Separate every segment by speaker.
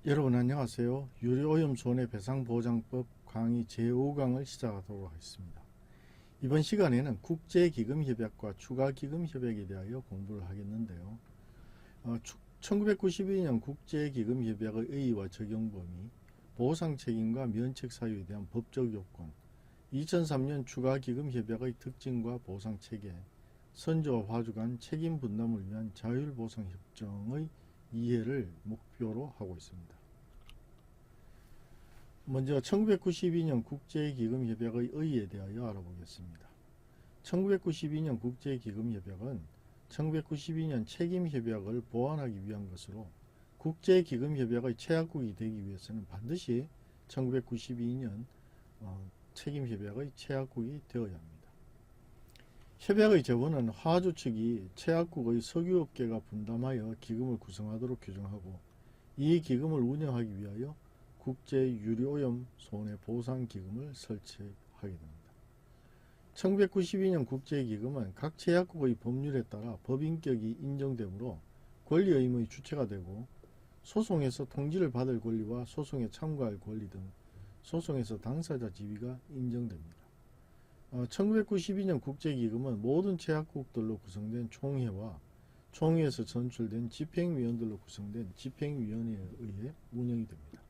Speaker 1: 여러분 안녕하세요. 유료오염 손해배상보장법 강의 제5강을 시작하도록 하겠습니다. 이번 시간에는 국제기금협약과 추가기금협약에 대하여 공부를 하겠는데요. 1992년 국제기금협약의 의의와 적용 범위, 보상책임과 면책사유에 대한 법적 요건, 2003년 추가기금협약의 특징과 보상체계, 선조와 화주 간 책임 분담을 위한 자율보상협정의 이해를 목표로 하고 있습니다. 먼저 1992년 국제기금협약의 의의에 대하여 알아보겠습니다. 1992년 국제기금협약은 1992년 책임협약을 보완하기 위한 것으로 국제기금협약의 체약국이 되기 위해서는 반드시 1992년 책임협약의 체약국이 되어야 합니다. 협약의 제본은 화주 측이 체약국의 석유업계가 분담하여 기금을 구성하도록 규정하고 이 기금을 운영하기 위하여 국제유료오염 손해보상기금을 설치하게 됩니다. 1992년 국제기금은 각 체약국의 법률에 따라 법인격이 인정되므로 권리의무의 주체가 되고 소송에서 통지를 받을 권리와 소송에 참가할 권리 등 소송에서 당사자 지위가 인정됩니다. 1992년 국제기금은 모든 체약국들로 구성된 총회와 총회에서 선출된 집행위원들로 구성된 집행위원회에 의해 운영이 됩니다.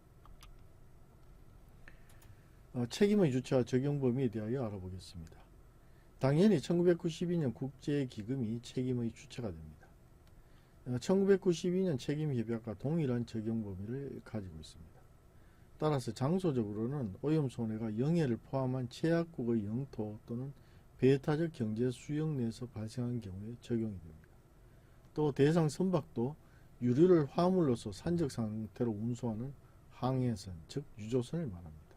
Speaker 1: 책임의 주체와 적용 범위에 대하여 알아보겠습니다. 당연히 1992년 국제기금이 책임의 주체가 됩니다. 1992년 책임협약과 동일한 적용 범위를 가지고 있습니다. 따라서 장소적으로는 오염손해가 영해를 포함한 체약국의 영토 또는 배타적 경제 수역 내에서 발생한 경우에 적용이 됩니다. 또 대상 선박도 유류를 화물로서 산적 상태로 운송하는 항해선, 즉 유조선을 말합니다.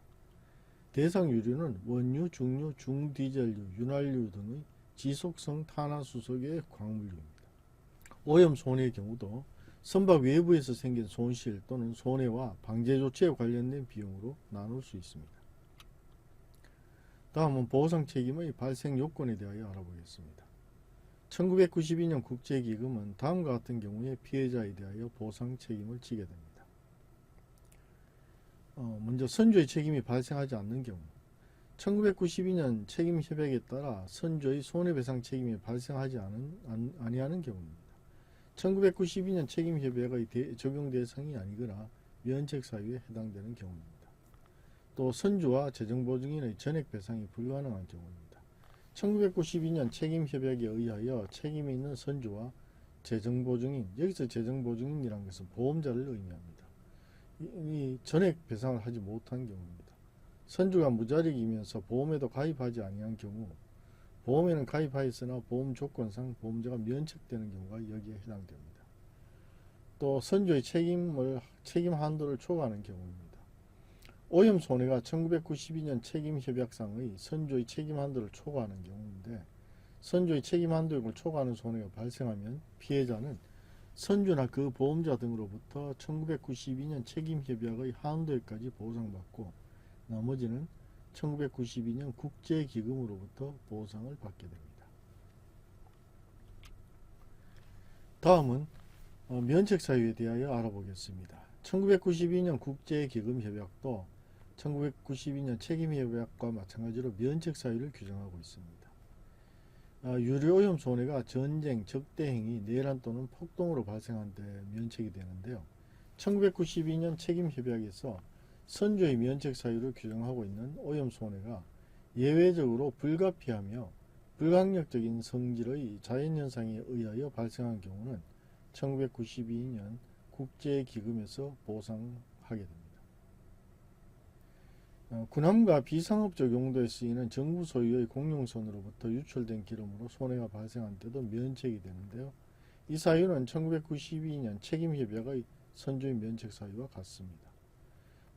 Speaker 1: 대상 유류는 원유, 중유, 중디젤류, 윤활유 등의 지속성 탄화수소계의 광물류입니다. 오염 손해의 경우도 선박 외부에서 생긴 손실 또는 손해와 방제 조치에 관련된 비용으로 나눌 수 있습니다. 다음은 보상 책임의 발생 요건에 대하여 알아보겠습니다. 1992년 국제기금은 다음과 같은 경우에 피해자에 대하여 보상 책임을 지게 됩니다. 먼저 선조의 책임이 발생하지 않는 경우 1992년 책임협약에 따라 선조의 손해배상 책임이 발생하지 아니하는 경우입니다. 1992년 책임협약의 적용 대상이 아니거나 면책 사유에 해당되는 경우입니다. 또 선주와 재정보증인의 전액배상이 불가능한 경우입니다. 1992년 책임협약에 의하여 책임이 있는 선주와 재정보증인, 여기서 재정보증인이라는 것은 보험자를 의미합니다. 이 전액 배상을 하지 못한 경우입니다. 선주가 무자력이면서 보험에도 가입하지 아니한 경우 보험에는 가입하였으나 보험 조건상 보험자가 면책되는 경우가 여기에 해당됩니다. 또 선주의 책임 한도를 초과하는 경우입니다. 오염 손해가 1992년 책임협약상의 선주의 책임 한도를 초과하는 경우인데 선주의 책임 한도를 초과하는 손해가 발생하면 피해자는 선주나 그 보험자 등으로부터 1992년 책임협약의 한도에까지 보상받고 나머지는 1992년 국제기금으로부터 보상을 받게 됩니다. 다음은 면책사유에 대하여 알아보겠습니다. 1992년 국제기금협약도 1992년 책임협약과 마찬가지로 면책사유를 규정하고 있습니다. 유류오염 손해가 전쟁, 적대행위, 내란 또는 폭동으로 발생한 데 면책이 되는데요. 1992년 책임협약에서 선조의 면책 사유를 규정하고 있는 오염 손해가 예외적으로 불가피하며 불강력적인 성질의 자연현상에 의하여 발생한 경우는 1992년 국제기금에서 보상하게 됩니다. 군함과 비상업적 용도에 쓰이는 정부 소유의 공용선으로부터 유출된 기름으로 손해가 발생한 때도 면책이 되는데요. 이 사유는 1992년 책임협약의 선조의 면책 사유와 같습니다.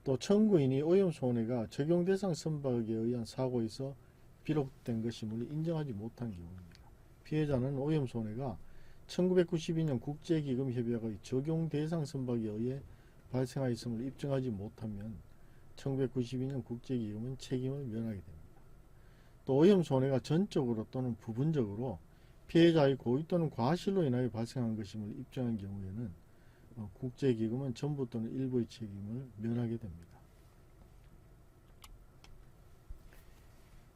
Speaker 1: 또 청구인이 오염 손해가 적용 대상 선박에 의한 사고에서 비롯된 것임을 인정하지 못한 경우입니다. 피해자는 오염 손해가 1992년 국제기금협약의 적용 대상 선박에 의해 발생하였음을 입증하지 못하면 1992년 국제기금은 책임을 면하게 됩니다. 또 오염 손해가 전적으로 또는 부분적으로 피해자의 고의 또는 과실로 인하여 발생한 것임을 입증한 경우에는 국제기금은 전부 또는 일부의 책임을 면하게 됩니다.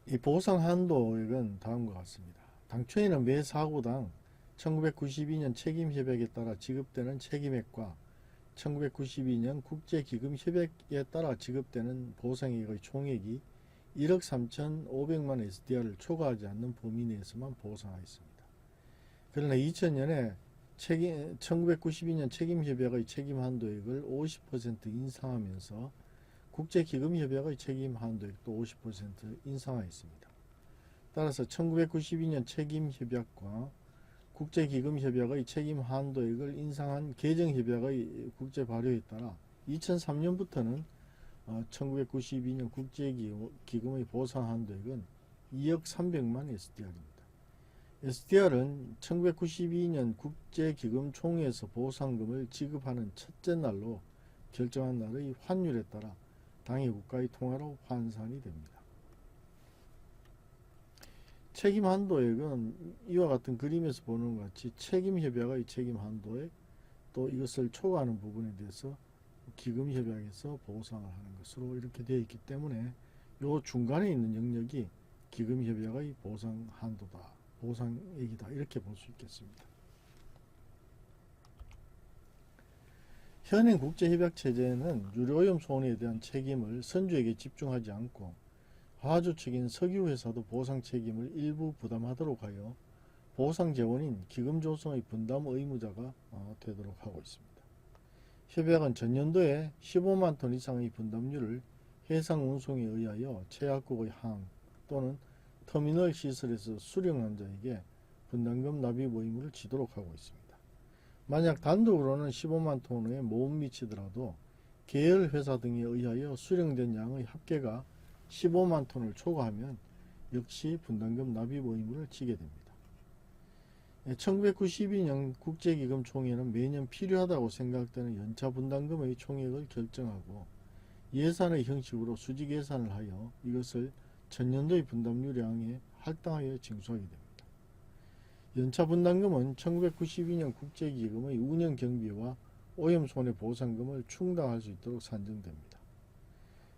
Speaker 1: 이 보상 한도액은 다음과 같습니다. 당초에는 매 사고당 1992년 책임협약에 따라 지급되는 책임액과 1992년 국제기금협약에 따라 지급되는 보상액의 총액이 1억 3,500만 SDR을 초과하지 않는 범위 내에서만 보상하였습니다. 그러나 2000년에 1992년 책임협약의 책임 한도액을 50% 인상하면서 국제기금협약의 책임 한도액도 50% 인상하였습니다. 따라서 1992년 책임협약과 국제기금협약의 책임 한도액을 인상한 개정협약의 국제 발효에 따라 2003년부터는 1992년 국제기금의 보상 한도액은 2억 300만 SDR입니다. SDR은 1992년 국제기금 총회에서 보상금을 지급하는 첫째 날로 결정한 날의 환율에 따라 당해 국가의 통화로 환산이 됩니다. 책임 한도액은 이와 같은 그림에서 보는 것 같이 책임협약의 책임 한도액 또 이것을 초과하는 부분에 대해서 기금협약에서 보상을 하는 것으로 이렇게 되어 있기 때문에 이 중간에 있는 영역이 기금협약의 보상 한도다, 보상액이다 이렇게 볼 수 있겠습니다. 현행 국제협약 체제는 유료오염 손해에 대한 책임을 선주에게 집중하지 않고 화주 측인 석유회사도 보상 책임을 일부 부담하도록 하여 보상 재원인 기금 조성의 분담 의무자가 되도록 하고 있습니다. 협약은 전년도에 15만 톤 이상의 분담률을 해상 운송에 의하여 최약국의 항 또는 터미널 시설에서 수령한 자에게 분담금 납입 의무를 지도록 하고 있습니다. 만약 단독으로는 15만 톤에 못 미치더라도 계열 회사 등에 의하여 수령된 양의 합계가 15만 톤을 초과하면 역시 분담금 납입 의무를 지게 됩니다. 1992년 국제기금 총회는 매년 필요하다고 생각되는 연차 분담금의 총액을 결정하고 예산의 형식으로 수직 예산을 하여 이것을 전년도의 분담률량에 할당하여 징수하게 됩니다. 연차 분담금은 1992년 국제기금의 운영 경비와 오염 손해 보상금을 충당할 수 있도록 산정됩니다.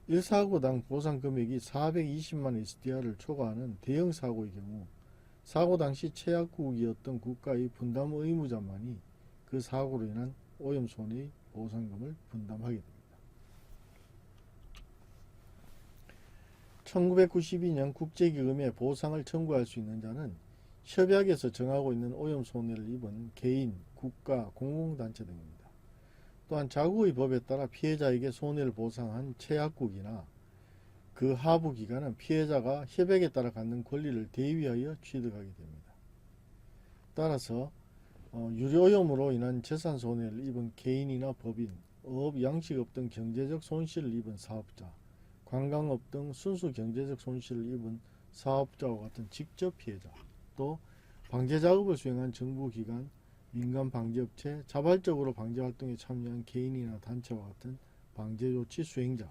Speaker 1: 1사고당 보상 금액이 420만 SDR을 초과하는 대형 사고의 경우 사고 당시 최약국이었던 국가의 분담 의무자만이 그 사고로 인한 오염 손해의 보상금을 분담하게 됩니다. 1992년 국제기금에 보상을 청구할 수 있는 자는 협약에서 정하고 있는 오염 손해를 입은 개인, 국가, 공공단체 등입니다. 또한 자국의 법에 따라 피해자에게 손해를 보상한 최약국이나 그 하부 기관은 피해자가 협약에 따라 갖는 권리를 대위하여 취득하게 됩니다. 따라서 유료오염으로 인한 재산 손해를 입은 개인이나 법인, 어업, 양식업 등 경제적 손실을 입은 사업자, 관광업 등 순수 경제적 손실을 입은 사업자와 같은 직접 피해자, 또 방제작업을 수행한 정부기관, 민간방제업체, 자발적으로 방제활동에 참여한 개인이나 단체와 같은 방제조치 수행자,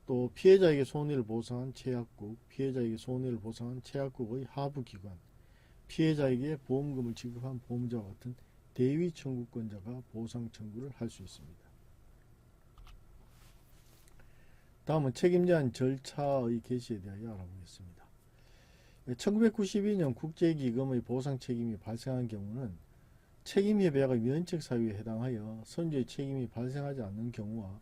Speaker 1: 또 피해자에게 손해를 보상한 최약국, 피해자에게 손해를 보상한 최약국의 하부기관, 피해자에게 보험금을 지급한 보험자와 같은 대위 청구권자가 보상 청구를 할 수 있습니다. 다음은 책임제한 절차의 개시에 대하여 알아보겠습니다. 1992년 국제기금의 보상 책임이 발생한 경우는 책임협약의 면책 사유에 해당하여 선주의 책임이 발생하지 않는 경우와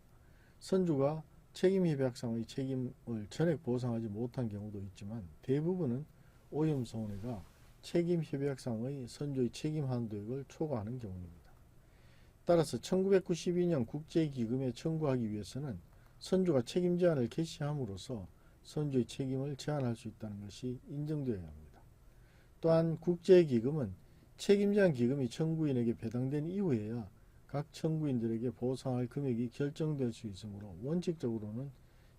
Speaker 1: 선주가 책임협약상의 책임을 전액 보상하지 못한 경우도 있지만 대부분은 오염 손해가 책임협약상의 선주의 책임 한도액을 초과하는 경우입니다. 따라서 1992년 국제기금에 청구하기 위해서는 선주가 책임 제한을 개시함으로써 선주의 책임을 제한할 수 있다는 것이 인정되어야 합니다. 또한 국제기금은 책임 제한 기금이 청구인에게 배당된 이후에야 각 청구인들에게 보상할 금액이 결정될 수 있으므로 원칙적으로는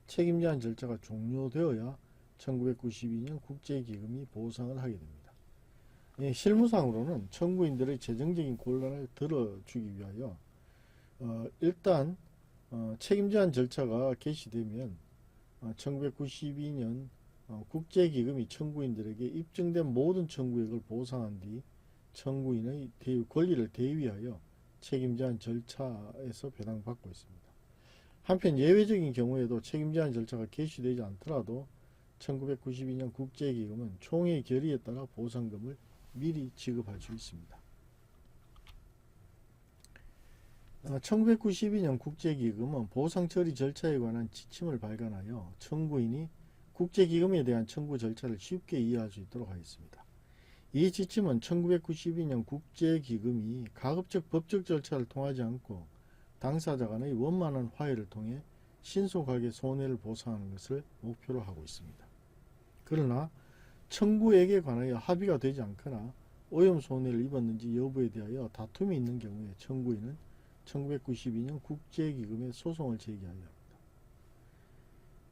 Speaker 1: 책임 제한 절차가 종료되어야 1992년 국제기금이 보상을 하게 됩니다. 실무상으로는 청구인들의 재정적인 곤란을 덜어주기 위하여 일단 책임 제한 절차가 개시되면 1992년 국제기금이 청구인들에게 입증된 모든 청구액을 보상한 뒤 청구인의 권리를 대위하여 책임제한 절차에서 배당받고 있습니다. 한편 예외적인 경우에도 책임제한 절차가 개시되지 않더라도 1992년 국제기금은 총회 결의에 따라 보상금을 미리 지급할 수 있습니다. 1992년 국제기금은 보상 처리 절차에 관한 지침을 발간하여 청구인이 국제기금에 대한 청구 절차를 쉽게 이해할 수 있도록 하였습니다. 이 지침은 1992년 국제기금이 가급적 법적 절차를 통하지 않고 당사자 간의 원만한 화해를 통해 신속하게 손해를 보상하는 것을 목표로 하고 있습니다. 그러나 청구액에 관하여 합의가 되지 않거나 오염 손해를 입었는지 여부에 대하여 다툼이 있는 경우에 청구인은 1992년 국제기금에 소송을 제기하여야 합니다.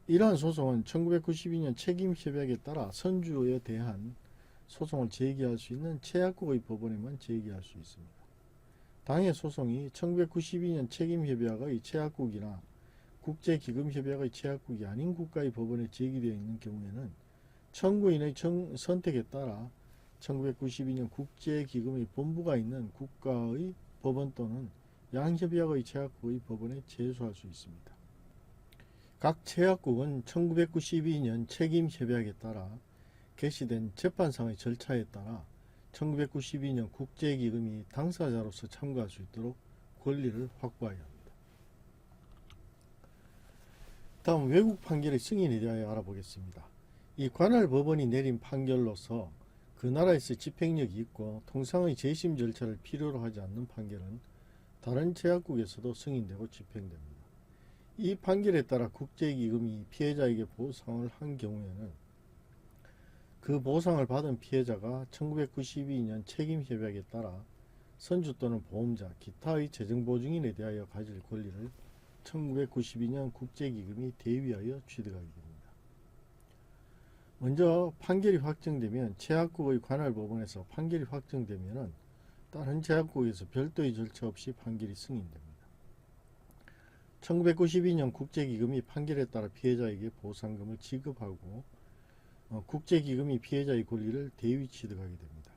Speaker 1: 이러한 소송은 1992년 책임협약에 따라 선주에 대한 소송을 제기할 수 있는 최약국의 법원에만 제기할 수 있습니다. 당해 소송이 1992년 책임협약의 최약국이나 국제기금협약의 최약국이 아닌 국가의 법원에 제기되어 있는 경우에는 청구인의 선택에 따라 1992년 국제기금의 본부가 있는 국가의 법원 또는 양협약의 최약국의 법원에 제소할 수 있습니다. 각 최약국은 1992년 책임협약에 따라 개시된 재판상의 절차에 따라 1992년 국제기금이 당사자로서 참가할 수 있도록 권리를 확보해야 합니다. 다음 외국 판결의 승인에 대하여 알아보겠습니다. 이 관할 법원이 내린 판결로서 그 나라에서 집행력이 있고 통상의 재심 절차를 필요로 하지 않는 판결은 다른 제약국에서도 승인되고 집행됩니다. 이 판결에 따라 국제기금이 피해자에게 보상을 한 경우에는 그 보상을 받은 피해자가 1992년 책임협약에 따라 선주 또는 보험자, 기타의 재정보증인에 대하여 가질 권리를 1992년 국제기금이 대위하여 취득하게 됩니다. 먼저 판결이 확정되면 제약국의 관할법원에서 판결이 확정되면 다른 제약국에서 별도의 절차 없이 판결이 승인됩니다. 1992년 국제기금이 판결에 따라 피해자에게 보상금을 지급하고 국제기금이 피해자의 권리를 대위 취득하게 됩니다.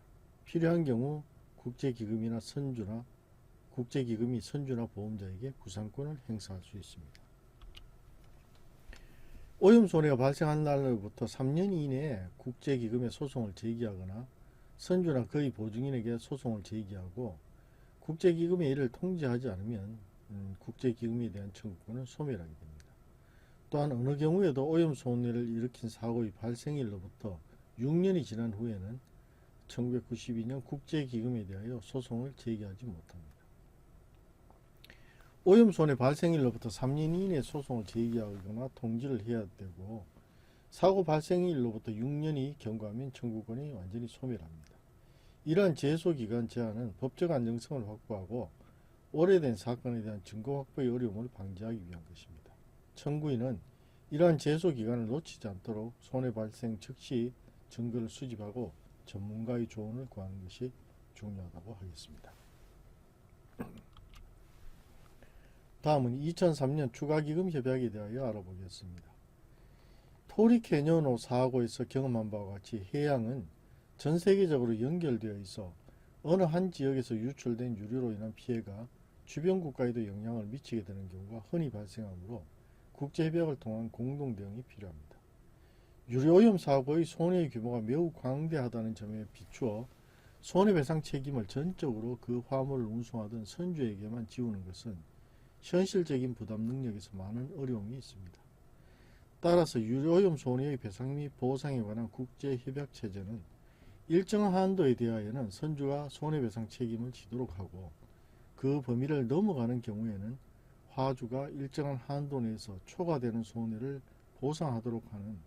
Speaker 1: 필요한 경우 국제기금이 선주나 보험자에게 구상권을 행사할 수 있습니다. 오염 손해가 발생한 날로부터 3년 이내에 국제기금에 소송을 제기하거나 선주나 그의 보증인에게 소송을 제기하고 국제기금이 이를 통지하지 않으면 국제기금에 대한 청구권은 소멸하게 됩니다. 또한 어느 경우에도 오염 손해를 일으킨 사고의 발생일로부터 6년이 지난 후에는 1992년 국제기금에 대하여 소송을 제기하지 못합니다. 오염 손해 발생일로부터 3년 이내에 소송을 제기하거나 통지를 해야 되고 사고 발생일로부터 6년이 경과하면 청구권이 완전히 소멸합니다. 이러한 제소기간 제한은 법적 안정성을 확보하고 오래된 사건에 대한 증거 확보의 어려움을 방지하기 위한 것입니다. 청구인은 이러한 제소기간을 놓치지 않도록 손해 발생 즉시 증거를 수집하고 전문가의 조언을 구하는 것이 중요하다고 하겠습니다. 다음은 2003년 추가기금 협약에 대하여 알아보겠습니다. 토리 캐녀노 사고에서 경험한 바와 같이 해양은 전 세계적으로 연결되어 있어 어느 한 지역에서 유출된 유류로 인한 피해가 주변 국가에도 영향을 미치게 되는 경우가 흔히 발생하므로 국제협약을 통한 공동 대응이 필요합니다. 유류오염 사고의 손해의 규모가 매우 광대하다는 점에 비추어 손해배상 책임을 전적으로 그 화물을 운송하던 선주에게만 지우는 것은 현실적인 부담 능력에서 많은 어려움이 있습니다. 따라서 유류오염 손해의 배상 및 보상에 관한 국제협약 체제는 일정한 한도에 대하여는 선주가 손해배상 책임을 지도록 하고 그 범위를 넘어가는 경우에는 화주가 일정한 한도 내에서 초과되는 손해를 보상하도록 하는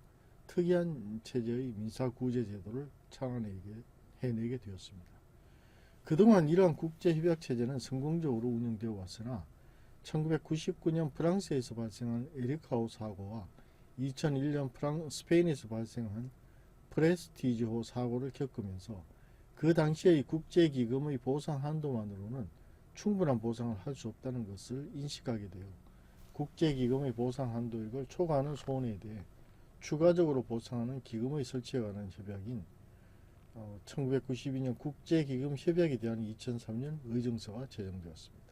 Speaker 1: 특이한 체제의 민사구제 제도를 창안해내게 되었습니다. 그동안 이러한 국제협약 체제는 성공적으로 운영되어 왔으나 1999년 프랑스에서 발생한 에리카호 사고와 2001년 스페인에서 발생한 프레스티지호 사고를 겪으면서 그 당시의 국제기금의 보상 한도만으로는 충분한 보상을 할 수 없다는 것을 인식하게 되어 국제기금의 보상 한도액을 초과하는 손해에 대해 추가적으로 보상하는 기금의 설치에 관한 협약인 1992년 국제기금협약에 대한 2003년 의정서가 제정되었습니다.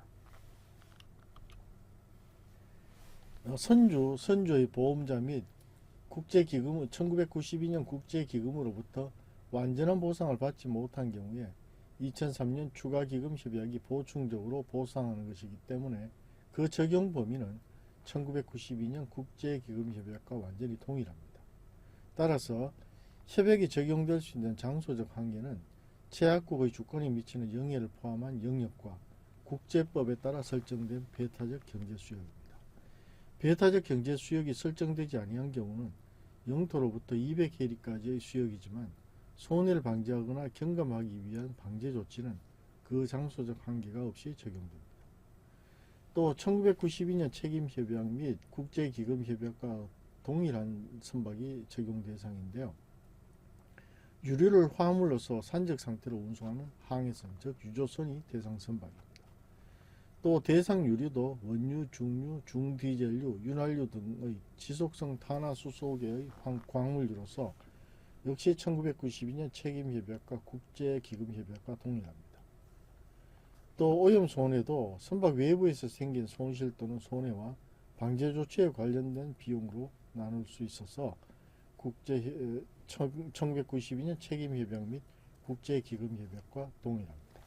Speaker 1: 선주의 보험자 및 1992년 국제기금으로부터 완전한 보상을 받지 못한 경우에 2003년 추가기금협약이 보충적으로 보상하는 것이기 때문에 그 적용 범위는 1992년 국제기금협약과 완전히 동일합니다. 따라서 협약이 적용될 수 있는 장소적 한계는 제약국의 주권에 미치는 영해를 포함한 영역과 국제법에 따라 설정된 배타적 경제수역입니다. 배타적 경제수역이 설정되지 아니한 경우는 영토로부터 200해리까지의 수역이지만 손해를 방지하거나 경감하기 위한 방제 조치는 그 장소적 한계가 없이 적용됩니다. 또 1992년 책임협약 및 국제기금협약과 동일한 선박이 적용 대상인데요. 유류를 화물로서 산적 상태로 운송하는 항해선, 즉 유조선이 대상 선박입니다. 또 대상 유류도 원유, 중유, 중디젤류, 윤활유 등의 지속성 탄화수소계의 광물유로서 역시 1992년 책임협약과 국제기금협약과 동일합니다. 또 오염손해도 선박 외부에서 생긴 손실 또는 손해와 방제 조치에 관련된 비용으로 나눌 수 있어서 1992년 책임협약 및 국제기금협약과 동일합니다.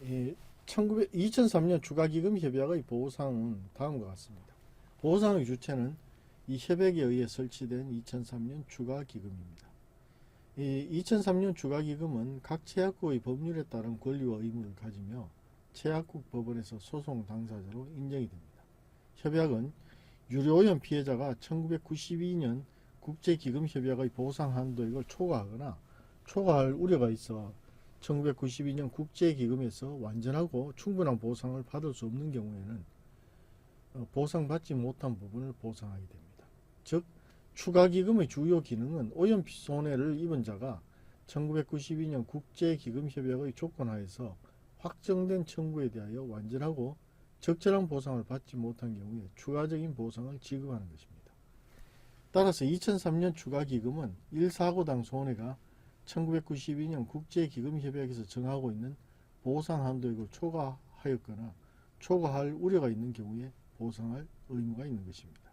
Speaker 1: 2003년 추가기금협약의 보상은 다음과 같습니다. 보상의 주체는 이 협약에 의해 설치된 2003년 추가기금입니다. 2003년 추가기금은 각 제약국의 법률에 따른 권리와 의무를 가지며 제약국 법원에서 소송 당사자로 인정이 됩니다. 협약은 유류오염 피해자가 1992년 국제기금협약의 보상 한도액을 초과하거나 초과할 우려가 있어 1992년 국제기금에서 완전하고 충분한 보상을 받을 수 없는 경우에는 보상받지 못한 부분을 보상하게 됩니다. 즉 추가기금의 주요 기능은 오염 손해를 입은 자가 1992년 국제기금협약의 조건하에서 확정된 청구에 대하여 완전하고 적절한 보상을 받지 못한 경우에 추가적인 보상을 지급하는 것입니다. 따라서 2003년 추가기금은 1사고당 손해가 1992년 국제기금협약에서 정하고 있는 보상 한도액을 초과하였거나 초과할 우려가 있는 경우에 보상할 의무가 있는 것입니다.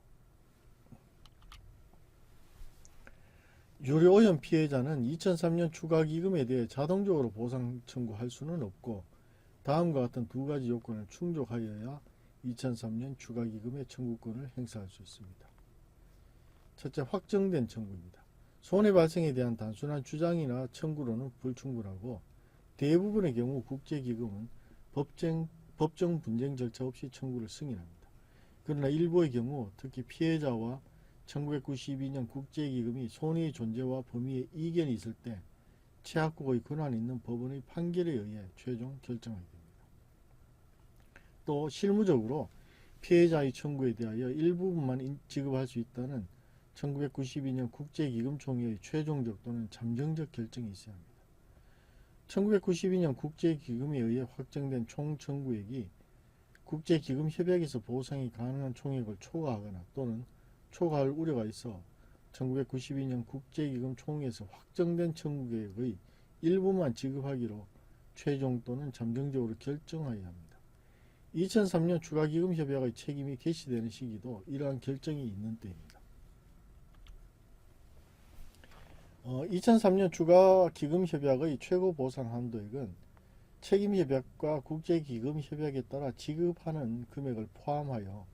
Speaker 1: 유류오염 피해자는 2003년 추가기금에 대해 자동적으로 보상 청구할 수는 없고 다음과 같은 두 가지 요건을 충족하여야 2003년 추가기금의 청구권을 행사할 수 있습니다. 첫째, 확정된 청구입니다. 손해 발생에 대한 단순한 주장이나 청구로는 불충분하고 대부분의 경우 국제기금은 법정 분쟁 절차 없이 청구를 승인합니다. 그러나 일부의 경우 특히 피해자와 1992년 국제기금이 손해의 존재와 범위에 이견이 있을 때 제약국의 권한 있는 법원의 판결에 의해 최종 결정하게 됩니다. 또 실무적으로 피해자의 청구에 대하여 일부분만 지급할 수 있다는 1992년 국제기금총회의 최종적 또는 잠정적 결정이 있어야 합니다. 1992년 국제기금에 의해 확정된 총 청구액이 국제기금협약에서 보상이 가능한 총액을 초과하거나 또는 초과할 우려가 있어 1992년 국제기금 총회에서 확정된 청구액의 일부만 지급하기로 최종 또는 잠정적으로 결정하여야 합니다. 2003년 추가기금협약의 책임이 개시되는 시기도 이러한 결정이 있는 때입니다. 2003년 추가기금협약의 최고 보상 한도액은 책임협약과 국제기금협약에 따라 지급하는 금액을 포함하여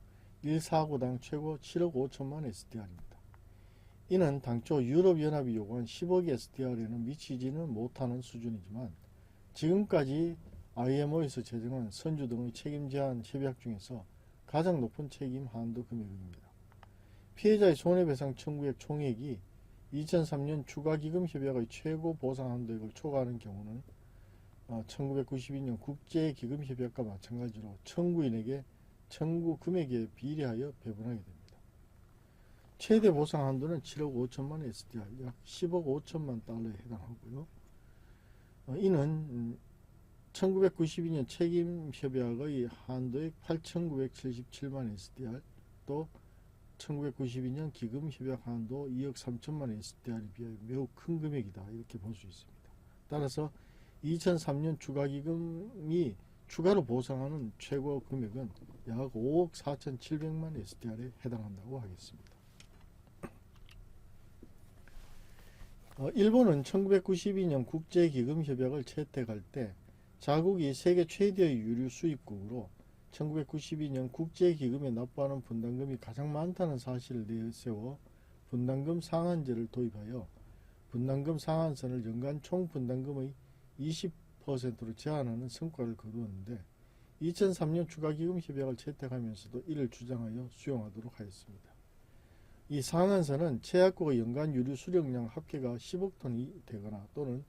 Speaker 1: 1사고당 최고 7억 5천만 SDR입니다. 이는 당초 유럽연합이 요구한 10억 SDR에는 미치지는 못하는 수준이지만 지금까지 IMO에서 제정한 선주 등의 책임 제한 협약 중에서 가장 높은 책임 한도 금액입니다. 피해자의 손해배상 청구액 총액이 2003년 추가기금 협약의 최고 보상 한도액을 초과하는 경우는 1992년 국제기금 협약과 마찬가지로 청구인에게 청구 금액에 비례하여 배분하게 됩니다. 최대 보상 한도는 7억 5천만 SDR, 약 10억 5천만 달러에 해당하고요. 이는 1992년 책임협약의 한도액 8,977만 SDR, 또 1992년 기금협약 한도 2억 3천만 SDR에 비하여 매우 큰 금액이다 이렇게 볼 수 있습니다. 따라서 2003년 추가기금이 추가로 보상하는 최고 금액은 약 5억 4,700만 SDR에 해당한다고 하겠습니다. 일본은 1992년 국제기금협약을 채택할 때 자국이 세계 최대의 유류 수입국으로 1992년 국제기금에 납부하는 분담금이 가장 많다는 사실을 내세워 분담금 상한제를 도입하여 분담금 상한선을 연간 총 분담금의 20%로 제한하는 성과를 거두었는데 2003년 추가기금 협약을 채택하면서도 이를 주장하여 수용하도록 하였습니다. 이 상한선은 최약국의 연간 유류 수령량 합계가 10억 톤이 되거나 또는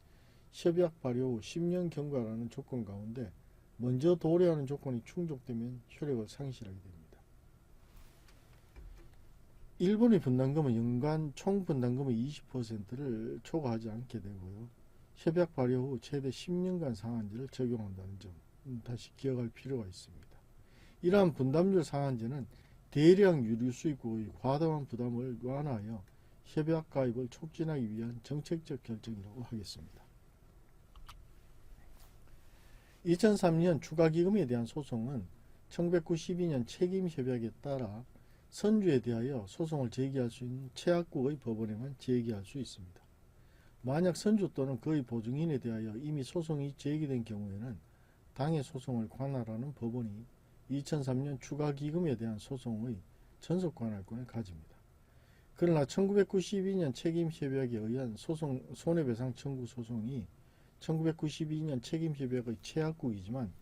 Speaker 1: 협약 발효 후 10년 경과라는 조건 가운데 먼저 도래하는 조건이 충족되면 효력을 상실하게 됩니다. 일본의 분담금은 연간 총 분담금의 20%를 초과하지 않게 되고요. 협약 발효 후 최대 10년간 상한제를 적용한다는 점 다시 기억할 필요가 있습니다. 이러한 분담률 상한제는 대량 유류 수입국의 과다한 부담을 완화하여 협약 가입을 촉진하기 위한 정책적 결정이라고 하겠습니다. 2003년 추가기금에 대한 소송은 1992년 책임협약에 따라 선주에 대하여 소송을 제기할 수 있는 최약국의 법원에만 제기할 수 있습니다. 만약 선주 또는 그의 보증인에 대하여 이미 소송이 제기된 경우에는 당해 소송을 관할하는 법원이 2003년 추가기금에 대한 소송의 전속 관할권을 가집니다. 그러나 1992년 책임협약에 의한 손해배상 청구 소송이 1992년 책임협약의 최약국이지만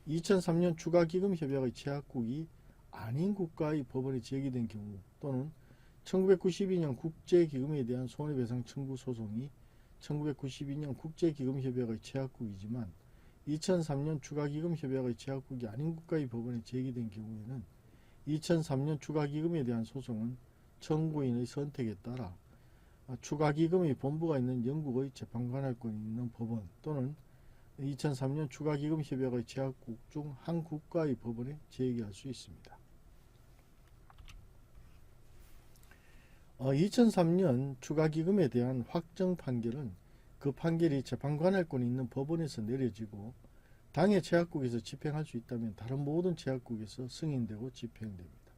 Speaker 1: 2003년 추가기금협약의 최약국이 아닌 국가의 법원에 제기된 경우 또는 1992년 국제기금에 대한 손해배상 청구 소송이 1992년 국제기금협약의 최약국이지만 2003년 추가기금협약의 최약국이 아닌 국가의 법원에 제기된 경우에는 2003년 추가기금에 대한 소송은 청구인의 선택에 따라 추가기금의 본부가 있는 영국의 재판관할권이 있는 법원 또는 2003년 추가기금협약의 최약국 중 한 국가의 법원에 제기할 수 있습니다. 2003년 추가기금에 대한 확정 판결은 그 판결이 재판관할권이 있는 법원에서 내려지고 당해 최약국에서 집행할 수 있다면 다른 모든 최약국에서 승인되고 집행됩니다.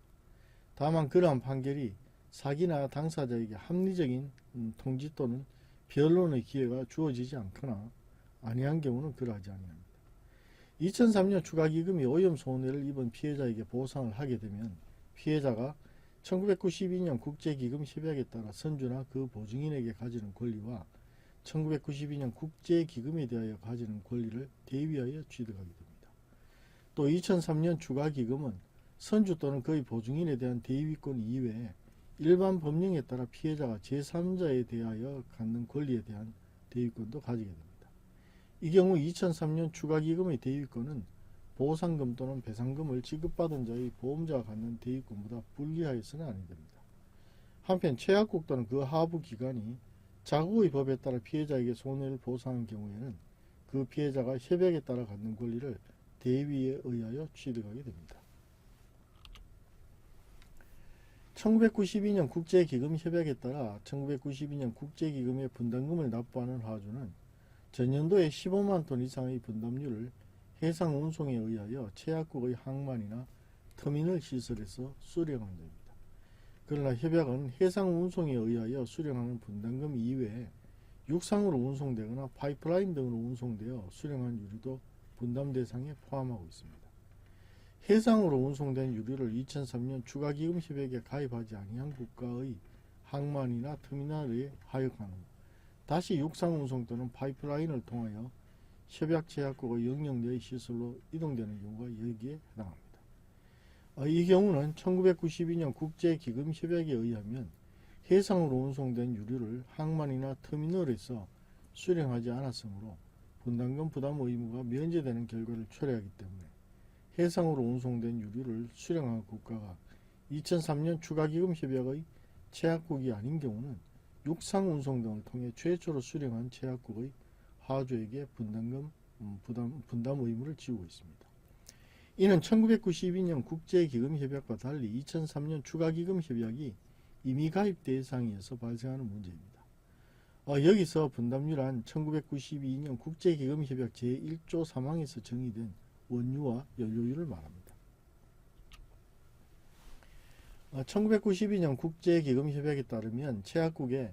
Speaker 1: 다만 그러한 판결이 사기나 당사자에게 합리적인 통지 또는 변론의 기회가 주어지지 않거나 아니한 경우는 그러하지 아니합니다. 2003년 추가기금이 오염손해를 입은 피해자에게 보상을 하게 되면 피해자가 1992년 국제기금 협약에 따라 선주나 그 보증인에게 가지는 권리와 1992년 국제기금에 대하여 가지는 권리를 대위하여 취득하게 됩니다. 또 2003년 추가기금은 선주 또는 그의 보증인에 대한 대위권 이외에 일반 법령에 따라 피해자가 제3자에 대하여 갖는 권리에 대한 대위권도 가지게 됩니다. 이 경우 2003년 추가기금의 대위권은 보상금 또는 배상금을 지급받은 자의 보험자가 갖는 대위권보다 불리하여서는 아니 됩니다. 한편 최약국 또는 그 하부 기관이 자국의 법에 따라 피해자에게 손해를 보상한 경우에는 그 피해자가 협약에 따라 갖는 권리를 대위에 의하여 취득하게 됩니다. 1992년 국제기금협약에 따라 1992년 국제기금의 분담금을 납부하는 화주는 전년도에 15만 톤 이상의 분담률을 해상운송에 의하여 최약국의 항만이나 터미널 시설에서 수령한 자입니다. 그러나 협약은 해상운송에 의하여 수령하는 분담금 이외에 육상으로 운송되거나 파이프라인 등으로 운송되어 수령한 유류도 분담 대상에 포함하고 있습니다. 해상으로 운송된 유류를 2003년 추가기금 협약에 가입하지 아니한 국가의 항만이나 터미널에 하역한 후 다시 육상 운송 또는 파이프라인을 통하여 협약 제약국의 영역 내의 시설로 이동되는 경우가 여기에 해당합니다. 이 경우는 1992년 국제기금협약에 의하면 해상으로 운송된 유류를 항만이나 터미널에서 수령하지 않았으므로 분담금 부담 의무가 면제되는 결과를 초래하기 때문에 해상으로 운송된 유류를 수령한 국가가 2003년 추가기금협약의 최약국이 아닌 경우는 육상 운송 등을 통해 최초로 수령한 최약국의 하주에게 분담 의무를 지우고 있습니다. 이는 1992년 국제기금협약과 달리 2003년 추가기금협약이 이미 가입 대상에서 발생하는 문제입니다. 여기서 분담률은 1992년 국제기금협약 제1조 3항에서 정의된 원유와 연료율을 말합니다. 1992년 국제기금협약에 따르면 체약국에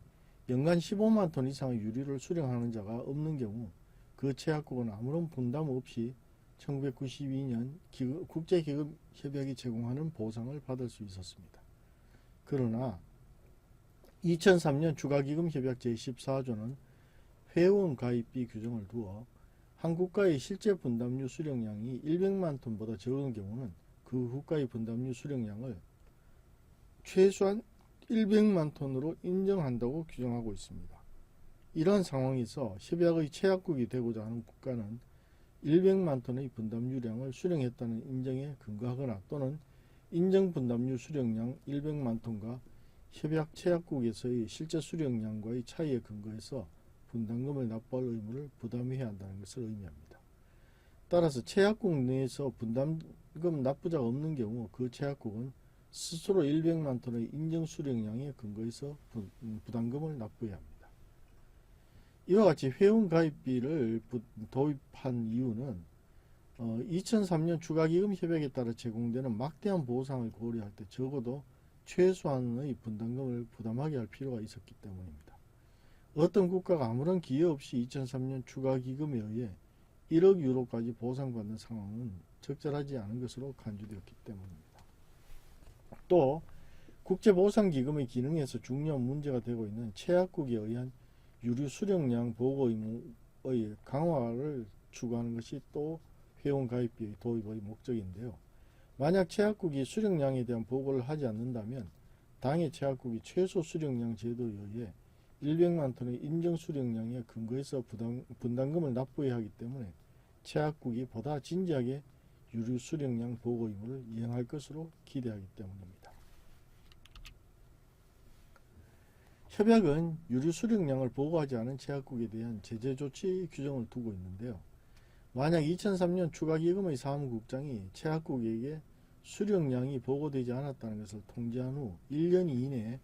Speaker 1: 연간 15만 톤 이상의 유류를 수령하는 자가 없는 경우 그 체약국은 아무런 분담 없이 1992년 국제기금협약이 제공하는 보상을 받을 수 있었습니다. 그러나 2003년 추가기금협약 제14조는 회원 가입비 규정을 두어 한 국가의 실제 분담류 수령량이 100만 톤보다 적은 경우는 그 국가의 분담류 수령량을 최소한 100만 톤으로 인정한다고 규정하고 있습니다. 이러한 상황에서 협약의 체약국이 되고자 하는 국가는 100만 톤의 분담유량을 수령했다는 인정에 근거하거나 또는 인정 분담류 수령량 100만 톤과 협약 체약국에서의 실제 수령량과의 차이에 근거해서 분담금을 납부할 의무를 부담해야 한다는 것을 의미합니다. 따라서 체약국 내에서 분담금 납부자가 없는 경우 그 체약국은 스스로 100만 톤의 인정 수령량에 근거해서 부담금을 납부해야 합니다. 이와 같이 회원 가입비를 도입한 이유는 2003년 추가기금 협약에 따라 제공되는 막대한 보상을 고려할 때 적어도 최소한의 분담금을 부담하게 할 필요가 있었기 때문입니다. 어떤 국가가 아무런 기여 없이 2003년 추가기금에 의해 1억 유로까지 보상받는 상황은 적절하지 않은 것으로 간주되었기 때문입니다. 또 국제보상기금의 기능에서 중요한 문제가 되고 있는 체약국에 의한 유류 수령량 보고 의무의 강화를 추구하는 것이 또 회원 가입비의 도입의 목적인데요. 만약 체약국이 수령량에 대한 보고를 하지 않는다면 당해 체약국이 최소 수령량 제도에 의해 100만 톤의 인정 수령량에 근거해서 분담금을 납부해야 하기 때문에 체약국이 보다 진지하게 유류 수령량 보고 의무를 이행할 것으로 기대하기 때문입니다. 협약은 유류 수령량을 보고하지 않은 체약국에 대한 제재 조치 규정을 두고 있는데요. 만약 2003년 추가기금의 사무국장이 체약국에게 수령량이 보고되지 않았다는 것을 통지한 후 1년 이내에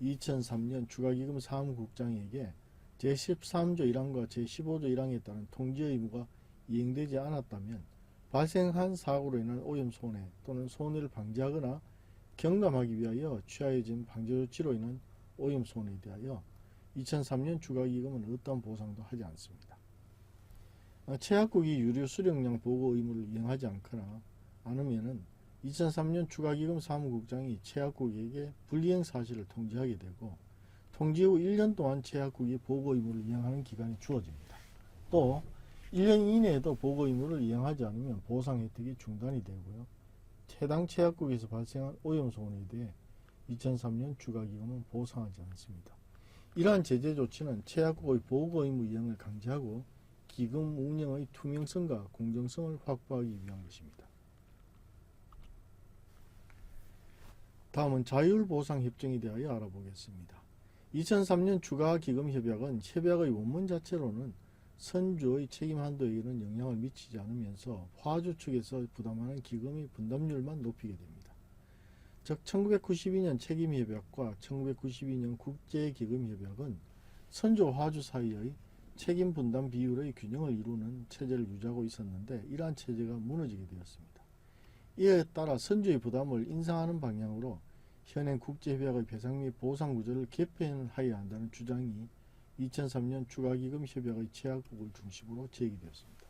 Speaker 1: 2003년 추가기금 사무국장에게 제13조 1항과 제15조 1항에 따른 통지 의무가 이행되지 않았다면 발생한 사고로 인한 오염 손해 또는 손해를 방지하거나 경감하기 위하여 취하여진 방제조치로 인한 오염 손해에 대하여 2003년 추가기금은 어떠한 보상도 하지 않습니다. 체약국이 유류 수령량 보고 의무를 이행하지 않으면 2003년 추가기금 사무국장이 체약국에게 불이행 사실을 통지하게 되고 통지 후 1년 동안 체약국이 보고 의무를 이행하는 기간이 주어집니다. 또 1년 이내에도 보고 의무를 이행하지 않으면 보상 혜택이 중단이 되고요. 해당 체약국에서 발생한 오염 손해에 대해 2003년 추가기금은 보상하지 않습니다. 이러한 제재 조치는 체약국의 보고 의무 이행을 강제하고 기금 운영의 투명성과 공정성을 확보하기 위한 것입니다. 다음은 자율보상협정에 대하여 알아보겠습니다. 2003년 추가기금협약은 협약의 원문 자체로는 선주의 책임 한도에 이르는 영향을 미치지 않으면서 화주 측에서 부담하는 기금의 분담률만 높이게 됩니다. 즉 1992년 책임협약과 1992년 국제기금협약은 선주와 화주 사이의 책임 분담 비율의 균형을 이루는 체제를 유지하고 있었는데 이러한 체제가 무너지게 되었습니다. 이에 따라 선주의 부담을 인상하는 방향으로 현행 국제협약의 배상 및 보상 구조를 개편하여야 한다는 주장이 2003년 추가기금 협약의 체약국을 중심으로 제기되었습니다.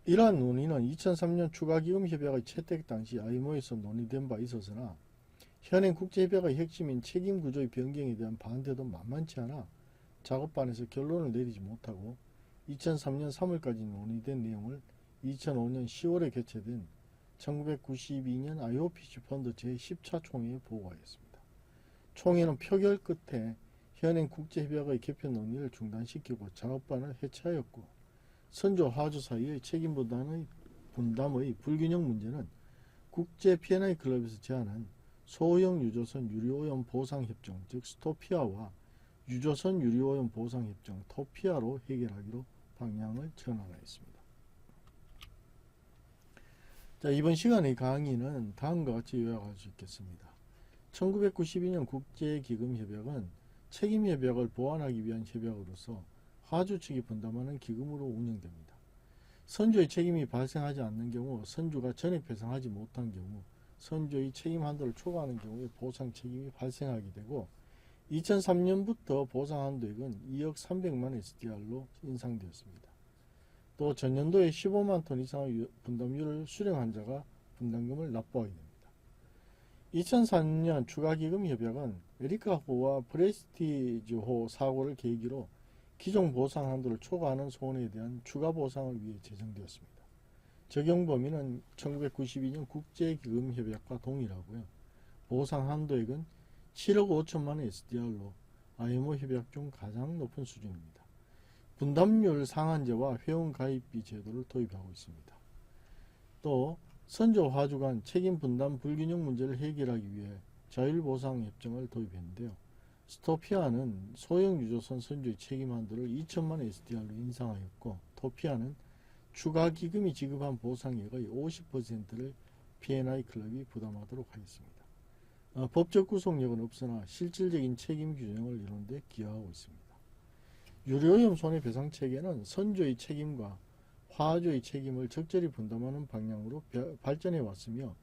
Speaker 1: 이러한 논의는 2003년 추가기금 협약의 채택 당시 IMO에서 논의된 바 있었으나 현행 국제협약의 핵심인 책임구조의 변경에 대한 반대도 만만치 않아 작업반에서 결론을 내리지 못하고 2003년 3월까지 논의된 내용을 2005년 10월에 개최된 1992년 IOPC 펀드 제10차 총회에 보고하였습니다. 총회는 표결 끝에 현행 국제협약의 개편 논의를 중단시키고 작업반을 해체하였고 선조 화주 사이의 책임 분담의 불균형 문제는 국제 P&I 클럽에서 제안한 소형 유조선 유류오염 보상협정 즉 스토피아와 유조선 유류오염 보상협정 토피아로 해결하기로 방향을 전환하였습니다. 자, 이번 시간의 강의는 다음과 같이 요약할 수 있겠습니다. 1992년 국제기금협약은 책임협약을 보완하기 위한 협약으로서 화주 측이 분담하는 기금으로 운영됩니다. 선주의 책임이 발생하지 않는 경우, 선주가 전액 배상하지 못한 경우, 선주의 책임 한도를 초과하는 경우에 보상 책임이 발생하게 되고, 2003년부터 보상 한도액은 2억 300만 SDR로 인상되었습니다. 또 전년도에 15만 톤 이상의 분담료를 수령한 자가 분담금을 납부하게 됩니다. 2004년 추가기금협약은 에리카호와 프레스티지호 사고를 계기로 기존 보상 한도를 초과하는 손해에 대한 추가 보상을 위해 제정되었습니다. 적용 범위는 1992년 국제기금협약과 동일하고요. 보상 한도액은 7억 5천만 SDR로 IMO 협약 중 가장 높은 수준입니다. 분담률 상한제와 회원 가입비 제도를 도입하고 있습니다. 또 선조 화주 간 책임 분담 불균형 문제를 해결하기 위해 자율보상협정을 도입했는데요. 스토피아는 소형 유조선 선주의 책임 한도를 2천만 SDR로 인상하였고, 토피아는 추가 기금이 지급한 보상액의 50%를 P&I 클럽이 부담하도록 하겠습니다. 법적 구속력은 없으나 실질적인 책임 규정을 이루는 데 기여하고 있습니다. 유료오염 손해배상 체계는 선주의 책임과 화주의 책임을 적절히 분담하는 방향으로 발전해 왔으며,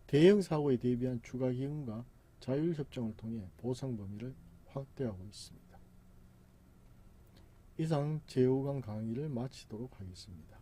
Speaker 1: 대형 사고에 대비한 추가 기금과 자율협정을 통해 보상 범위를 확대하고 있습니다. 이상 제5강 강의를 마치도록 하겠습니다.